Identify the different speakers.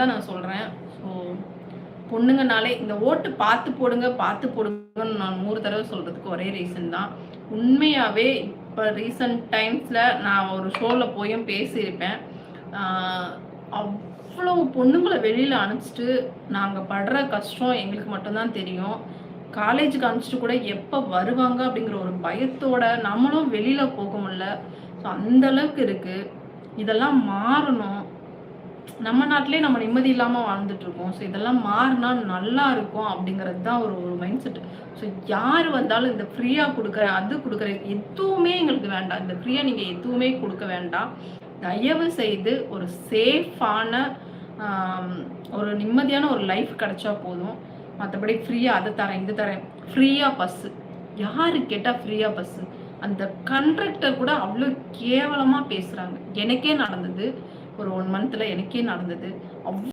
Speaker 1: தான் நான் சொல்றேன். ஸோ பொண்ணுங்கனாலே இந்த ஓட்டு பார்த்து போடுங்க, பார்த்து போடுங்கன்னு நான் 100 தடவ சொல்றதுக்கு ஒரே ரீசன் தான். உண்மையாவே இப்ப ரீசென்ட் டைம்ஸ்ல நான் ஒரு ஷோல போயும் பேசியிருப்பேன். ஆ அவ்வளவு பொண்ணுங்கள வெளியில அனுப்பிச்சுட்டு, நாங்க படுற கஷ்டம் எங்களுக்கு மட்டும் தான் தெரியும். காலேஜுக்கு அனுப்பிச்சுட்டு கூட எப்ப வருவாங்க அப்படிங்கிற ஒரு பயத்தோட நம்மளும் வெளியில போக முடியல. ஸோ அந்த அளவுக்கு இருக்கு. இதெல்லாம் மாறணும். நம்ம நாட்டிலேயே நம்ம நிம்மதி இல்லாம வாழ்ந்துட்டு இருக்கோம். ஸோ இதெல்லாம் மாறுனா நல்லா இருக்கும் அப்படிங்கிறது தான் ஒரு ஒரு மைண்ட் செட். ஸோ யார் வந்தாலும் இந்த ஃப்ரீயா குடுக்குறேன், அது குடுக்குறேன் எதுவுமே எங்களுக்கு வேண்டாம். இந்த ஃப்ரீயா நீங்க எதுவுமே குடுக்க வேண்டாம். தயவு செய்து ஒரு சேஃபான ஒரு நிம்மதியான ஒரு லைஃப் கிடைச்சா போதும். மற்றபடி ஃப்ரீயா அதை தரேன், இது தரேன். ஃப்ரீயா பஸ்ஸு யாரு கேட்டா ஃப்ரீயா பஸ்ஸு? அந்த கண்டக்டர் கூட அவ்வளோ கேவலமா பேசுறாங்க. எனக்கே நடந்தது. ஒரு 1 மந்த்ல எனக்கே நடந்தது.